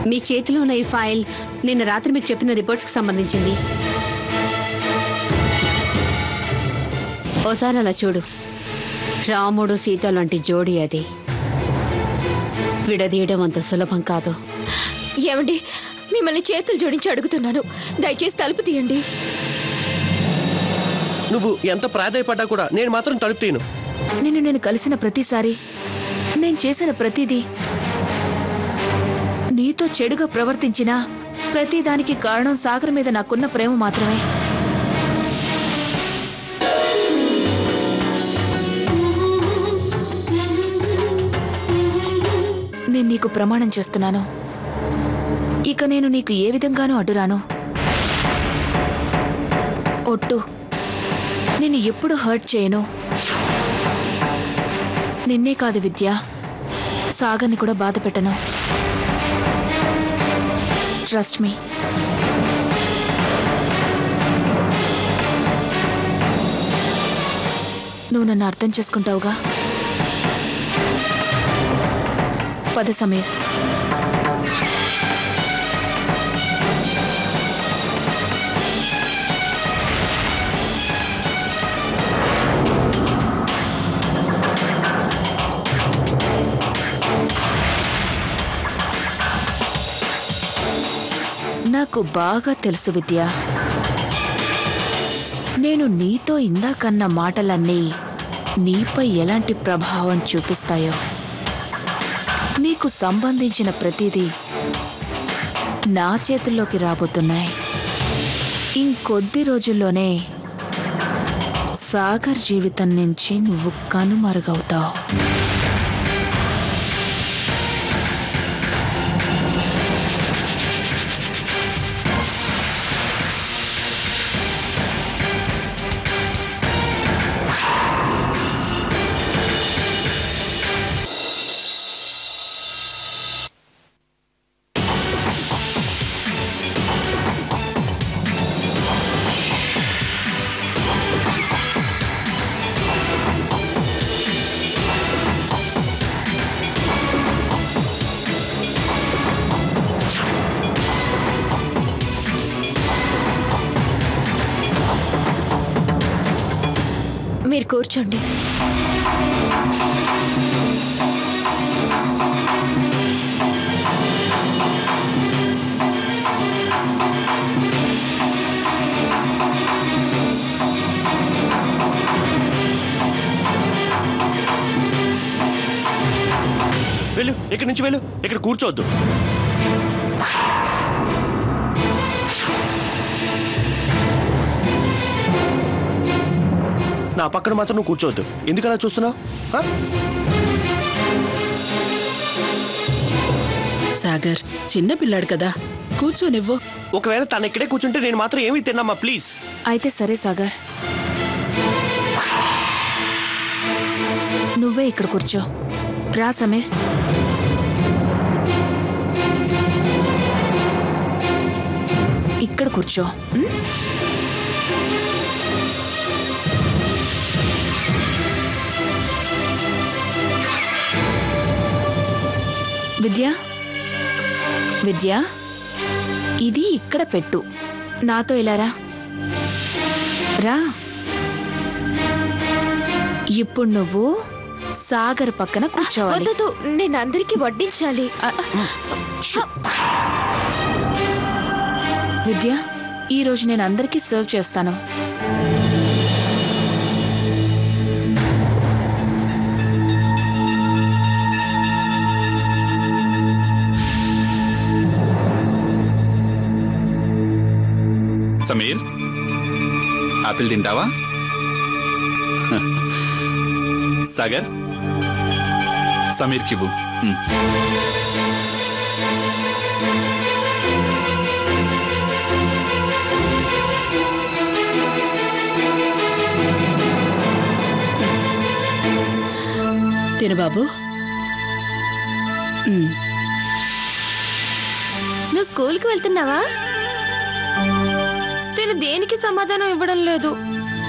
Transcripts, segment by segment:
మీ చేతిలో ఉన్న ఈ ఫైల్ నిన్న రాత్రి మీకు చెప్పిన రిపోర్ట్స్కి సంబంధించింది. ఓసారి అలా చూడు. రాముడు సీత లాంటి జోడి అది. విడదీయడం అంత సులభం కాదు. ఏమండి, మిమ్మల్ని చేతులు జోడించి అడుగుతున్నాను, దయచేసి తలుపు తీయండి. నువ్వు ఎంత ప్రాధాయపడ్డా కూడా నేను మాత్రం తలుపు తీయను. నేను కలిసిన ప్రతిసారి, నేను చేసిన ప్రతిదీ, నీతో చెడుగా ప్రవర్తించినా ప్రతిదానికి కారణం సాగర్ మీద నాకున్న ప్రేమ మాత్రమే. నేను నీకు ప్రమాణం చేస్తున్నాను, ఇక నేను నీకు ఏ విధంగానూ అడ్డురాను. ఒట్టు, నిన్ను ఎప్పుడు హర్ట్ చేయను. నిన్నే కాదు విద్య, సాగర్ని కూడా బాధ పెట్టను. Trust me. నువ్వు నన్ను అర్థం చేసుకుంటావుగా? పద సమీర్. నాకు బాగా తెలుసు విద్య, నేను నీతో ఇందాకన్న మాటలన్నీ నీపై ఎలాంటి ప్రభావం చూపిస్తాయో. నీకు సంబంధించిన ప్రతిదీ నా చేతుల్లోకి రాబోతున్నాయి. ఇంకొద్ది రోజుల్లోనే సాగర్ జీవితం నుంచి నువ్వు కనుమరుగవుతావు. మీరు కూర్చోండి. వెళ్ళు, ఇక్కడి నుంచి వెళ్ళు. ఇక్కడ కూర్చోవద్దు. నా పక్కన మాత్రం నువ్వు కూర్చోవద్దు. ఎందుకు అలా చూస్తున్నావు? సాగర్ చిన్న పిల్లాడు కదా, కూర్చోనివ్వు. ఒకవేళ తను ఇక్కడే కూర్చుంటే నేను మాత్రం ఏమీ తిన్నామా? ప్లీజ్. అయితే సరే సాగర్, నువ్వే ఇక్కడ కూర్చో. రా సమీర్. ఇక్కడ కూర్చో. విద్య, విద్య, ఇది ఇక్కడ పెట్టు. నాతో ఇలా రా. రా. ఇప్పుడు నువ్వు సాగర్ పక్కన కూర్చోవాలి. వద్దు, నేను అందరికీ వడ్డించాలి. విద్య, ఈరోజు నేను అందరికీ సర్వ్ చేస్తాను. సమీర్, ఆపిల్ తింటావా? సాగర్, సమీర్కి ఇవ్వు. తిను బాబు. నువ్వు స్కూల్కి వెళ్తున్నావా? తిను దేనికి సమాధానం ఇవ్వడం లేదు.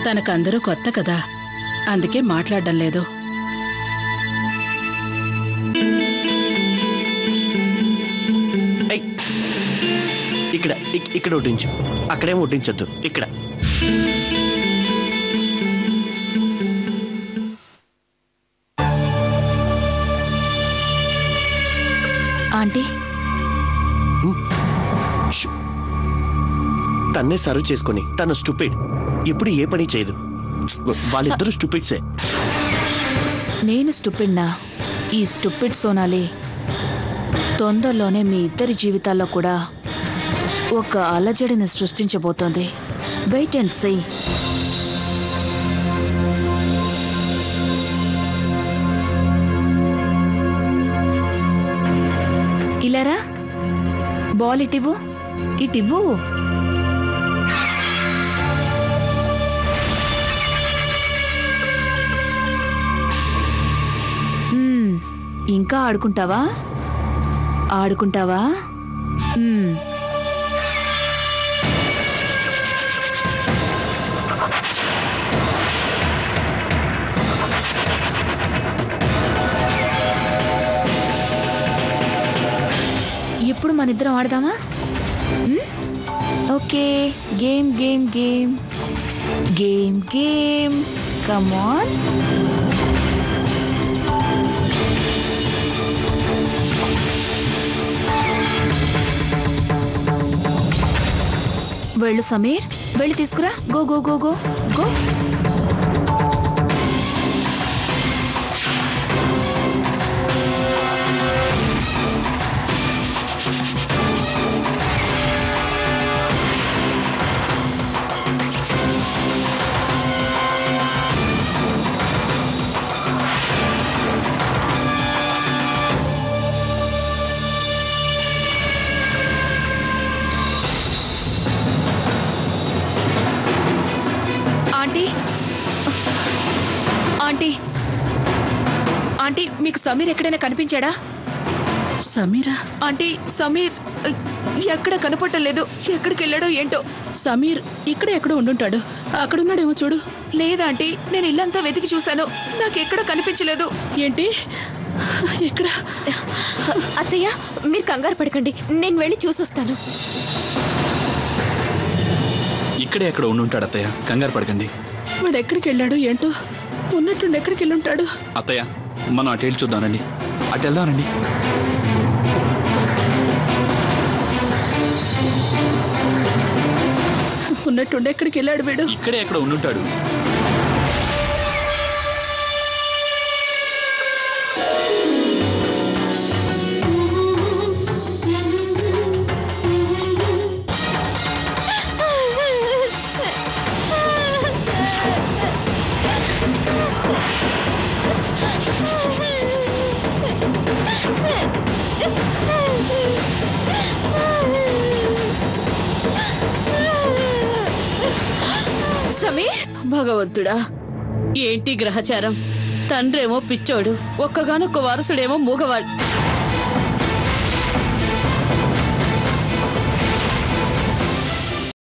తనకందరూ కొత్త కదా, అందుకే మాట్లాడడం లేదు. ఇక్కడ ఇక్కడ వడ్డించు. అక్కడేం వడ్డించొద్దు, ఇక్కడ. ఆంటీ, తన్నే సర్వ్ చేసుకొని తను స్టూపిడ్, ఎప్పుడు ఏ పని చేయదు. వాళ్ళిద్దరూ స్టూపిడ్సే. నేను స్టూపిడ్నా? ఈ స్టూపిడ్ సోనాలి తొందరలోనే మీ ఇద్దరి జీవితాల్లో కూడా ఒక అలజడిని సృష్టించబోతోంది. Wait and see. ఇలారా, బాల్ ఇటివ్వు, ఇటివ్వు. ఇంకా ఆడుకుంటావా? ఆడుకుంటావా? ఇప్పుడు మన ఇద్దరం ఆడదామా? Okay, game game game game game. Come on. వెళ్ళు సమీర్, వెళ్ళి తీసుకురా. Go go go go go. Aunty, aunty, మీకు సమీర్ ఎక్కడైనా కనిపించాడా? సమీరా? ఆంటీ, సమీర్ ఎక్కడ కనపడలేదు. ఎక్కడికి వెళ్ళాడో ఏంటో. సమీర్ ఇక్కడే ఎక్కడో ఉండుంటాడు. అక్కడున్నాడేమో చూడు. లేదా ఆంటీ, నేను ఇల్లంతా వెతికి చూశాను, నాకెక్కడ కనిపించలేదు. ఏంటి? ఎక్కడ? అత్తయ్య, మీరు కంగారు పడకండి, నేను వెళ్ళి చూసొస్తాను. ఇక్కడే ఎక్కడ ఉండుంటాడు అత్తయ్య, కంగారు పడకండి. వాడు ఎక్కడికి వెళ్ళాడు ఏంటో. ఉన్నట్టుండి ఎక్కడికి వెళ్ళుంటాడు. అత్తయ్య, మనం అటు వెళ్ళి చూద్దానండి. అటు వెళ్దానండి. ఉన్నట్టుండి ఎక్కడికి వెళ్ళాడు వీడు? ఇక్కడే ఎక్కడ ఉండుంటాడు. సమీర్, భగవంతుడా, ఏంటి గ్రహచారం? తండ్రేమో పిచ్చోడు, ఒక్కగానొక్క వారసుడేమో మూగవాడు.